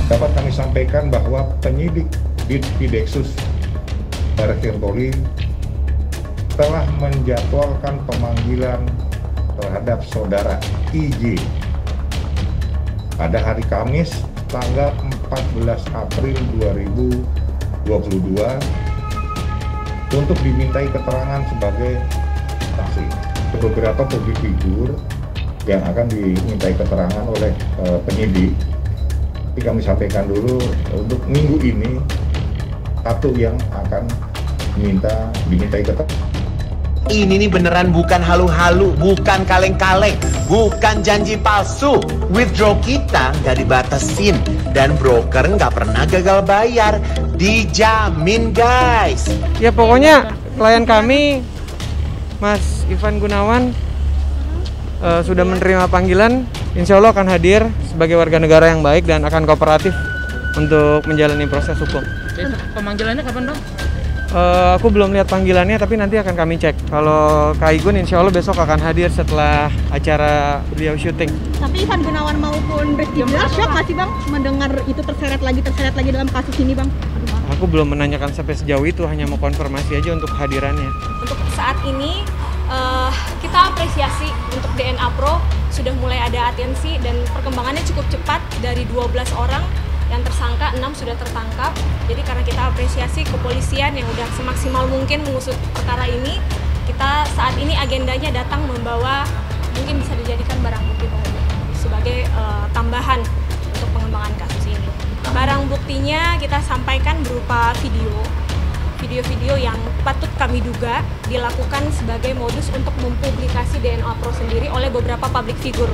Dapat kami sampaikan bahwa penyidik Ditpideksus Barreskrim Polri telah menjadwalkan pemanggilan terhadap saudara IJ pada hari Kamis tanggal 14 April 2022 untuk dimintai keterangan sebagai saksi. Beberapa publik figur yang akan dimintai keterangan oleh penyidik. Tapi kami sampaikan dulu untuk minggu ini satu yang akan dimintai keterangan. Ini nih beneran bukan halu-halu, bukan kaleng-kaleng, bukan janji palsu. Withdraw kita nggak dibatasin dan broker nggak pernah gagal bayar, dijamin guys. Ya pokoknya klien kami Mas Ivan Gunawan sudah menerima panggilan, insya Allah akan hadir sebagai warga negara yang baik dan akan kooperatif untuk menjalani proses hukum. Pemanggilannya kapan, Bang? Aku belum lihat panggilannya, tapi nanti akan kami cek. Kalau Kak Igun insya Allah besok akan hadir setelah acara beliau syuting. Tapi Ivan Gunawan maupun Rizky Bilar shock nggak sih Bang mendengar itu terseret lagi dalam kasus ini Bang? Aku belum menanyakan sampai sejauh itu, hanya mau konfirmasi aja untuk kehadirannya. Untuk saat ini kita apresiasi untuk DNA Pro sudah mulai ada atensi dan perkembangannya cukup cepat. Dari 12 orang yang tersangka, 6 sudah tertangkap. Jadi karena kita apresiasi kepolisian yang udah semaksimal mungkin mengusut perkara ini, kita saat ini agendanya datang membawa mungkin bisa dijadikan barang bukti sebagai tambahan untuk pengembangan kasus ini. Barang buktinya kita sampaikan berupa video-video yang patut kami duga dilakukan sebagai modus untuk mempublikasi DNA Pro sendiri oleh beberapa public figure.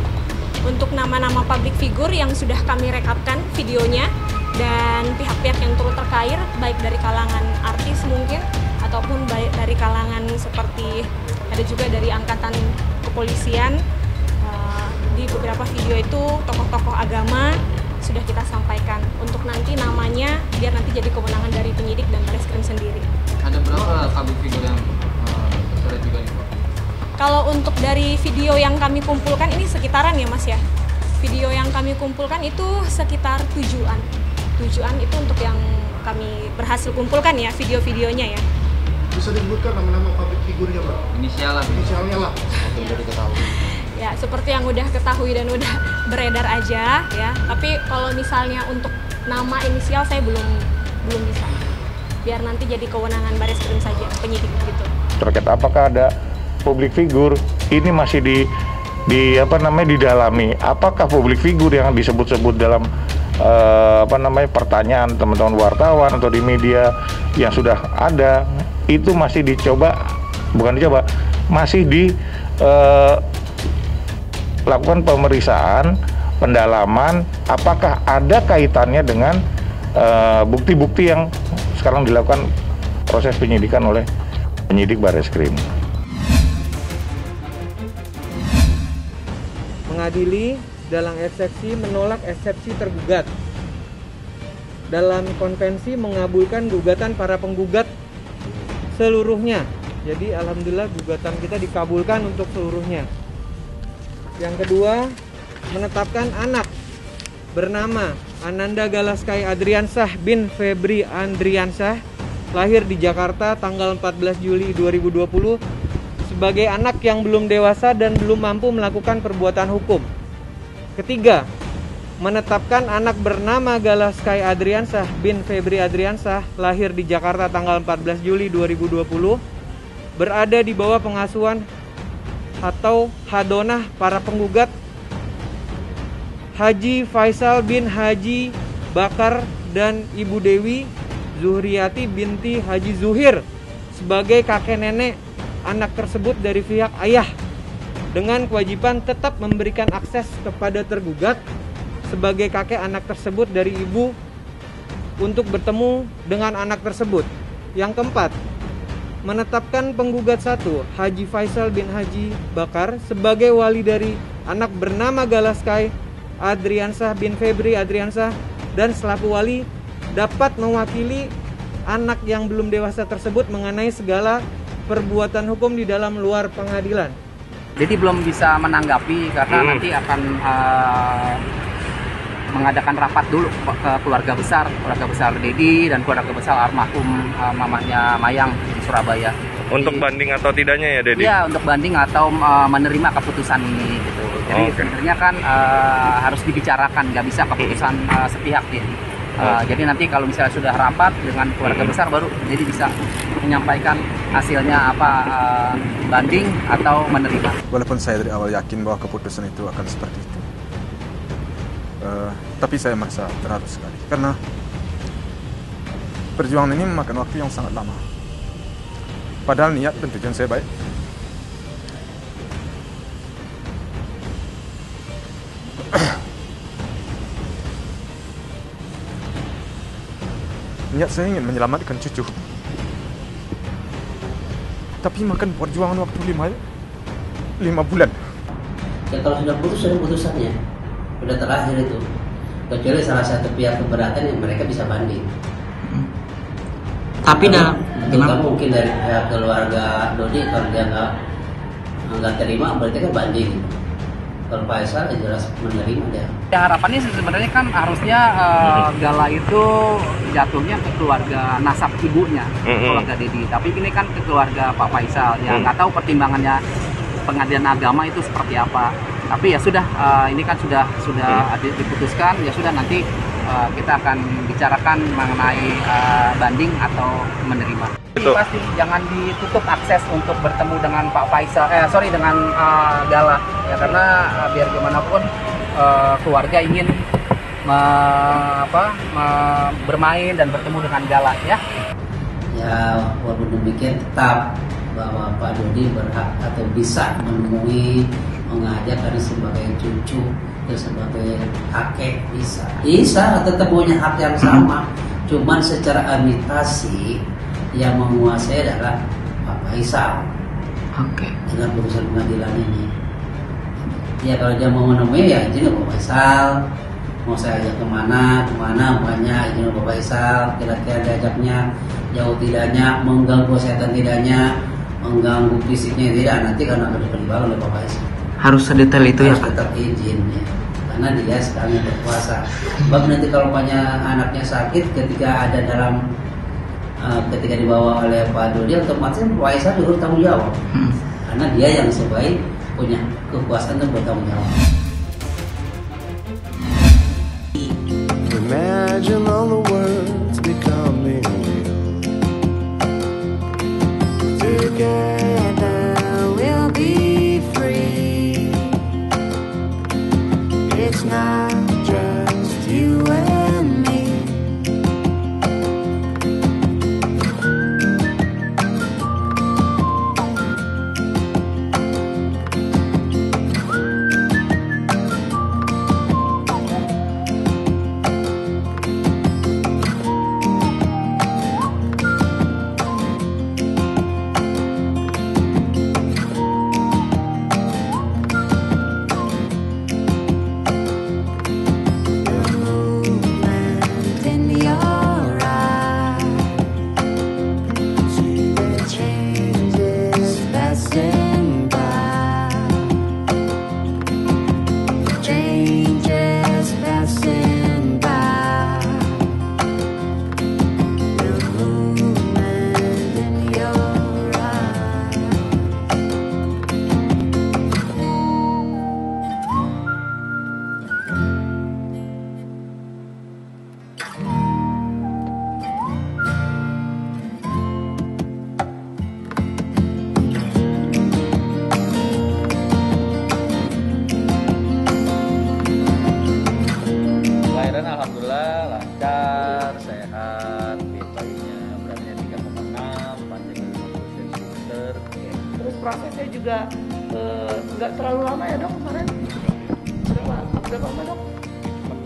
Untuk nama-nama public figure yang sudah kami rekapkan videonya dan pihak-pihak yang turut terkait, baik dari kalangan artis mungkin ataupun baik dari kalangan seperti ada juga dari angkatan kepolisian. Di beberapa video itu tokoh-tokoh agama sudah kita sampaikan untuk nanti namanya biar nanti jadi kewenangan dari penyidik dan Barreskrim sendiri. Ada berapa public figure yang terseret juga nih, Pak? Kalau untuk dari video yang kami kumpulkan ini sekitaran ya Mas ya. Video yang kami kumpulkan itu sekitar 7-an. 7-an itu untuk yang kami berhasil kumpulkan ya video-videonya ya. Bisa disebutkan nama-nama public figurnya Pak? Inisialnya lah. Ya seperti yang udah ketahui dan udah beredar aja ya. Tapi kalau misalnya untuk nama inisial saya belum bisa. Biar nanti jadi kewenangan Barreskrim saja, penyidik gitu. Terkait apakah ada publik figur ini masih didalami. Apakah publik figur yang disebut-sebut dalam pertanyaan teman-teman wartawan atau di media yang sudah ada itu masih masih lakukan pemeriksaan, pendalaman, apakah ada kaitannya dengan bukti-bukti yang sekarang dilakukan proses penyidikan oleh penyidik Barreskrim. Mengadili dalam eksepsi menolak eksepsi tergugat. Dalam konvensi mengabulkan gugatan para penggugat seluruhnya. Jadi alhamdulillah gugatan kita dikabulkan untuk seluruhnya. Yang kedua, menetapkan anak bernama Ananda Galaskai Adriansah bin Febri Andriansah, lahir di Jakarta tanggal 14 Juli 2020, sebagai anak yang belum dewasa dan belum mampu melakukan perbuatan hukum. Ketiga, menetapkan anak bernama Galaskai Adriansah bin Febri Adriansah, lahir di Jakarta tanggal 14 Juli 2020, berada di bawah pengasuhan atau hadonah para penggugat Haji Faisal bin Haji Bakar dan Ibu Dewi Zuhriyati binti Haji Zuhir sebagai kakek nenek anak tersebut dari pihak ayah, dengan kewajiban tetap memberikan akses kepada tergugat sebagai kakek anak tersebut dari ibu untuk bertemu dengan anak tersebut. Yang keempat, menetapkan penggugat 1 Haji Faisal bin Haji Bakar sebagai wali dari anak bernama Galaskai Adriansah bin Febri Adriansah, dan selaku wali dapat mewakili anak yang belum dewasa tersebut mengenai segala perbuatan hukum di dalam luar pengadilan. Jadi belum bisa menanggapi karena nanti akan mengadakan rapat dulu ke keluarga besar Dedi dan keluarga besar almarhum mamanya Mayang di Surabaya. Untuk banding atau tidaknya ya, Dedi? Iya, untuk banding atau menerima keputusan ini gitu. Jadi sebenarnya kan harus dibicarakan, nggak bisa keputusan sepihak Dedi. Jadi nanti kalau misalnya sudah rapat dengan keluarga besar baru jadi bisa menyampaikan hasilnya apa, banding atau menerima. Walaupun saya dari awal yakin bahwa keputusan itu akan seperti itu, tapi saya merasa terharu sekali karena perjuangan ini memakan waktu yang sangat lama. Padahal niat dan tujuan saya baik. Niat saya ingin menyelamatkan cucu. Tapi makan perjuangan waktu 5 bulan. Ya kalau sudah putus, sudah putusannya. Sudah terakhir itu. Kecuali salah satu pihak keberatan yang mereka bisa banding. Tapi Kita mungkin dari pihak keluarga Dodi, kalau dia nggak terima berarti kan banding. Kalau Faisal ya jelas menerima dia. Ya, harapannya sebenarnya kan harusnya Gala itu jatuhnya ke keluarga nasab ibunya, keluarga Dedi. Tapi ini kan ke keluarga Pak Faisal. Ya nggak tahu pertimbangannya pengadilan agama itu seperti apa. Tapi ya sudah, ini kan sudah diputuskan. Ya sudah, nanti kita akan bicarakan mengenai banding atau menerima. Pasti jangan ditutup akses untuk bertemu dengan Pak Faisal, dengan Gala ya, karena biar gimana pun keluarga ingin bermain dan bertemu dengan Gala ya. Ya walaupun demikian tetap bahwa Pak Dodi berhak atau bisa menemui, mengajak karena sebagai cucu dan sebagai kakek bisa tetap punya hak yang sama, cuman secara administrasi yang menguasai adalah Pak Faisal. Dengan putusan pengadilan ini. Ya kalau dia mau menemui ya izin Pak Faisal. Mau saya ajak kemana banyak izin Pak Faisal. Kira-kira diajaknya jauh tidaknya, mengganggu kesehatan tidaknya, mengganggu fisiknya tidak, nanti karena akan dipertimbangkan oleh Pak Faisal. Harus sedetail itu ya Pak? Tetap izin ya. Karena dia sekarang berkuasa. Sebab nanti kalau anaknya sakit ketika ada dalam ketika dibawa oleh Pak Dodi, otomatis Faisal diurus tanggung jawab. Karena dia yang sebaik punya kekuasaan untuk bertanggung jawab. Imagine all the words becoming real. Together we'll be free. It's not just you and me. Alhamdulillah lancar, sehat, bayinya beratnya 3,6, panjangnya 50 cm. Terus prosesnya juga nggak terlalu lama ya dok kemarin? Berapa lama dok?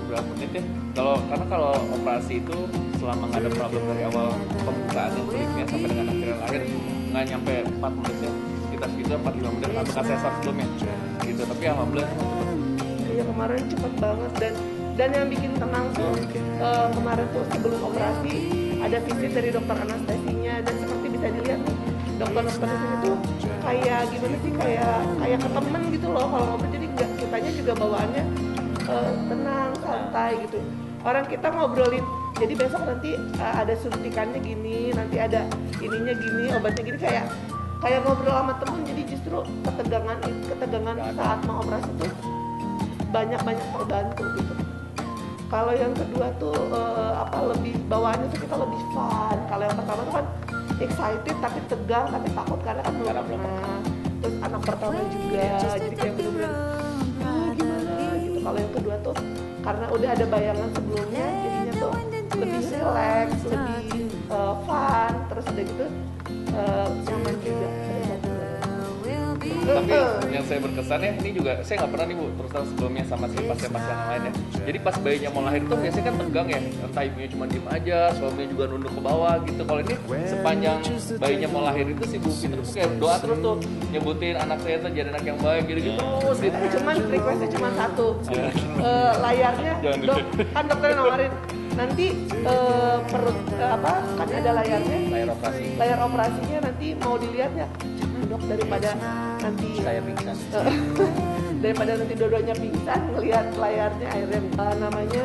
Berapa menit ya? Karena kalau operasi itu selama nggak ada problem dari awal pembukaan kulitnya sampai dengan akhirnya lahir nggak nyampe 4 menit ya, sekitar 4-5 menit kan bekas sesar sebelumnya gitu. Tapi alhamdulillah iya kemarin cepet banget, dan yang bikin tenang tuh kemarin tuh sebelum operasi ada visit dari dokter anestesinya, dan seperti bisa dilihat nih dokter di sini tuh kayak gimana sih, kayak ke temen gitu loh kalau ngobrol. Jadi kitanya juga bawaannya tenang, santai gitu. Orang kita ngobrolin, jadi besok nanti ada suntikannya gini, nanti ada ininya gini, obatnya gini, kayak ngobrol sama temen. Jadi justru ketegangan saat mau operasi tuh banyak terbantu gitu. Kalau yang kedua tuh lebih bawaannya tuh kita lebih fun. Kalau yang pertama tuh kan excited tapi tegang tapi takut karena kan belum pernah. Terus anak pertama juga, jadi kayak bener-bener gimana gitu. Kalau yang kedua tuh karena udah ada bayangan sebelumnya, jadinya tuh lebih relax, lebih fun, terus udah gitu nyaman juga. Tapi yang saya berkesan ya, ini juga saya nggak pernah nih Bu, terus terang sebelumnya sama si pasien-pasien yang lain ya. Jadi pas bayinya mau lahir tuh biasanya kan tegang ya, entah ibunya cuma diem aja, suaminya juga nunduk ke bawah gitu. Kalau ini sepanjang bayinya mau lahir itu si Bu Fitri tuh kayak doa terus tuh, nyebutin anak saya tuh jadi anak yang baik gitu-gitu terus gitu. Cuman requestnya cuma satu, layarnya kan dokter nawarin nanti perut kan ada layarnya, layar operasinya nanti mau dilihatnya. Dok, daripada nanti saya pingsan daripada nanti dua-duanya pingsan ngelihat layarnya akhirnya namanya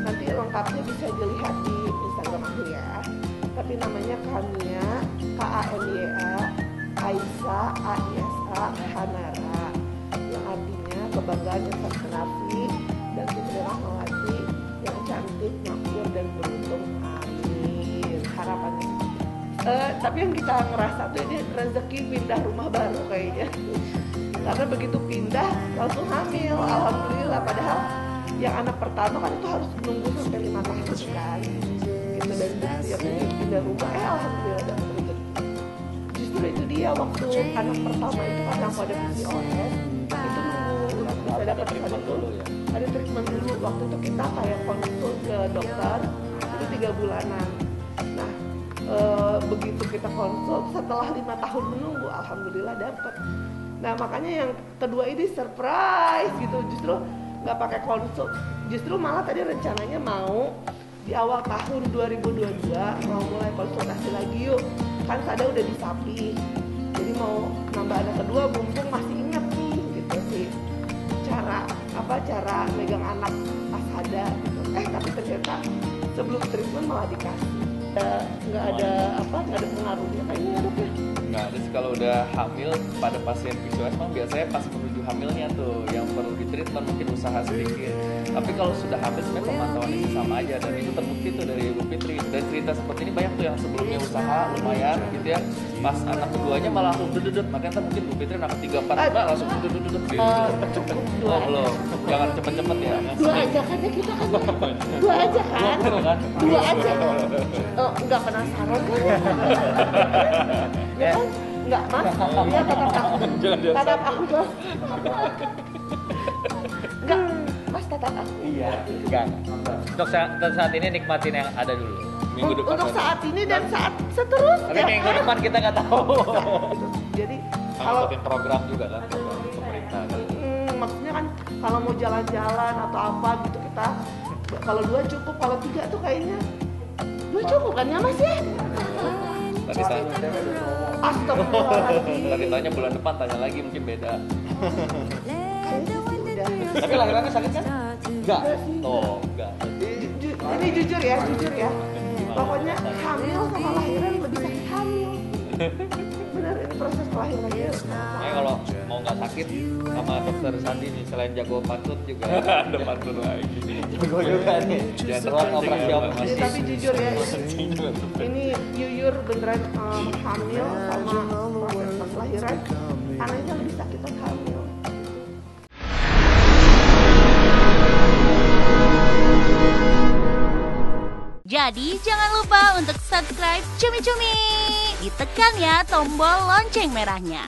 nanti lengkapnya bisa dilihat di Instagram aku ya, tapi namanya Kania KANYA Aisyah AISA Hanara, yang artinya kebanggaan Ustaz Hanafi dan Fitri Rahmawati yang cantik, makmur dan beruntung, amin. Harapannya tapi yang kita ngerasa tuh ini rezeki pindah rumah baru kayaknya, karena begitu pindah langsung hamil, alhamdulillah. Padahal yang anak pertama kan itu harus menunggu sampai 5 tahun kan gitu, dan begitu yang pindah rumah alhamdulillah dapat rezeki. Justru itu dia waktu anak pertama itu kan yang pada PCOS itu nunggu bisa dapat treatment dulu ya, ada treatment dulu. Waktu itu kita kayak konsul ke dokter itu 3 bulanan. Nah begitu kita konsul setelah 5 tahun menunggu, alhamdulillah dapet. Nah makanya yang kedua ini surprise gitu, justru nggak pakai konsul, justru malah tadi rencananya mau di awal tahun 2022 mau mulai konsultasi lagi yuk, kan Sada udah di Sapi, jadi mau nambah anak kedua mumpung masih inget nih gitu sih cara megang anak pas Sada gitu. Tapi ternyata sebelum treatment malah dikasih. Nggak ada pengaruhnya kayaknya ya dok ya? Nggak ada sih, kalau udah hamil pada pasien PCOS memang biasanya pas menuju hamilnya tuh yang perlu ditreatment mungkin usaha sedikit. Tapi kalau sudah hamil sebenarnya pemantauannya sih sama aja, dan itu terbukti tuh dari Ibu Fitri. Dan cerita seperti ini banyak tuh yang sebelumnya usaha lumayan gitu ya, pas anak keduanya malah langsung dudut, makanya mungkin Bu Fitri anak ketiga 4 langsung dudut gitu. Oh belum, jangan cepet-cepet ya. 2 aja kan ya kita kan, 2 aja kan, 2 aja. Nggak penasaran kan? Ya kan? Nggak mas? Ya tatap aku dong. Nggak, mas tatap aku. Iya, enggak. Untuk saat ini nikmatin yang ada dulu. Minggu depan. Untuk saat ini dan saat seterusnya. Tapi minggu depan kita nggak tahu. Jadi kalau program juga kan, program pemerintah. Maksudnya kan kalau mau jalan-jalan atau apa gitu kita, kalau 2 cukup, kalau 3 tuh kayaknya 2 cukup kan ya mas ya? Tadi astagfirullahaladzim. Tadi tanya bulan depan, tanya lagi mungkin beda. Kayaknya sih udah. Tapi lahirannya sakit kan? Enggak. Oh, enggak. Ini jujur ya. Pokoknya hamil sama lahiran lebih sakit hamil. Benar, ini proses kelahirannya. Kalau mau nggak sakit sama dokter Sandi nih, selain jago pantun juga ada pantun lagi. Jago juga nih. Jangan operasi operasi. Tapi jujur ya, ini jujur beneran hamil sama proses pas lahiran, anaknya lebih sakit pas hamil. Jadi jangan lupa untuk subscribe Cumi Cumi. Ditekan ya tombol lonceng merahnya.